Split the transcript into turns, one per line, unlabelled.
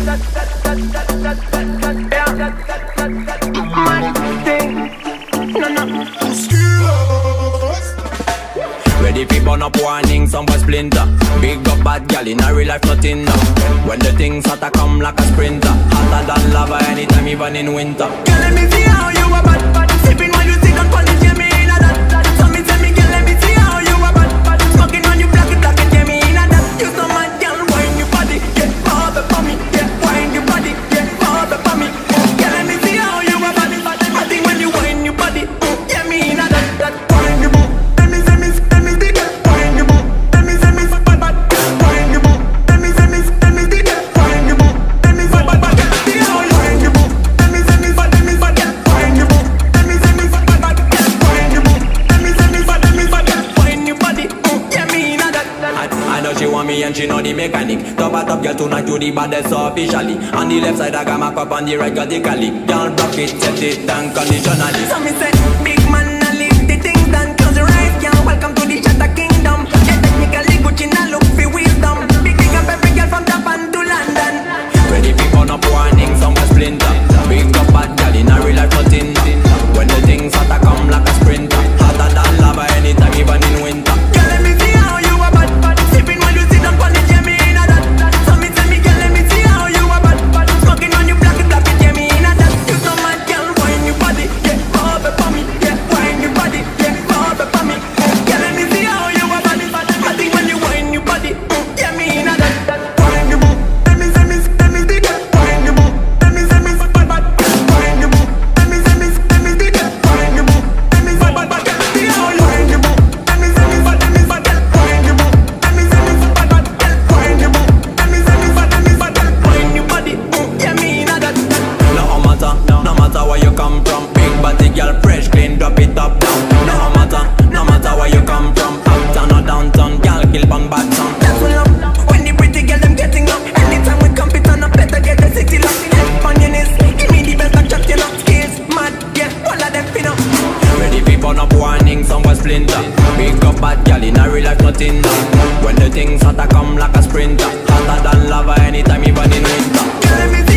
Ready fi burn up warning, some boy splinter. Big up bad gal in a real life nothing now. When the things hotter come like a sprinter, hotter than lava anytime even in winter.
Girl, let me see how you a bad, bad. Sipping while you sit on polish, yeah, me in a that. So me tell me, girl, let me see how you a bad, bad. Smoking on you black it, yeah, me in a that. You so mad, girl, wine your body, yeah, all the for me, yeah, wine your body, yeah, all the for me. Girl, let me see how you a bad, bad. I think when you wine your body, yeah, me in a that, that. Wine your boo, let me dig it. Wine your boo, let me bad, bad. Wine your boo, let me dig it. Wine your boo, let me bad, bad. See how you wine your boo, let me bad, wine your boo, let me bad, bad. Wine your boo, let me bad, wine your body, yeah, me in a that.
I know she want me and she know the mechanic. Top a top girl tonight you the baddest officially. On the left side I got my cup, on the right got the cali. Girl block it, set it down conditionally.
So me say, big man, I leave the things done. Close your eyes, girl, welcome to the Shatter Kingdom. Yeah, technically Gucci now look for wisdom. Big up every girl from Japan to London.
Ready fi burn up warning, some boy splinter. Big up bad gal in a real life nothing. When the things hotter come like a sprinter, hotter than lava anytime even in winter.
Girl, let me see how you a bad, bad. Sipping while you sit on polish, yeah, me in a that. So me tell me, girl, let me see how you a bad, bad. Smoking on you black it, yeah, me in a that. You so mad, girl, wine your body, yeah, all the for me, yeah, wine your body, yeah, all the for me. Girl, let me see how you a bad, bad. I think when you wine your body, yeah, me in a that, that. Wine your boo, let me dig it. Wine your boo, let me bad, bad. Wine your boo, let me dig it. Wine your boo, let me bad, bad. See how you wine your boo, let me bad, wine your boo, let me bad, bad. Wine your boo, let me bad, wine your body, yeah, me in a that, that.
No matter where you come from. Big body girl, fresh, clean, drop it up down. No matter where you come from. Uptown or downtown, girl, kill on bad sound.
That's what up, when the pretty girl them getting up. Anytime we compete on a better get the city locked. Head on your knees, give me the best like shot, you know. Skills, mad, yeah, all of them pin up.
Ready fi burn up warning, some boy splinter. Big up bad gal in a real life nothing now. When the things hotter come like a sprinter, hotter than lava anytime even in winter.
Girl, let me see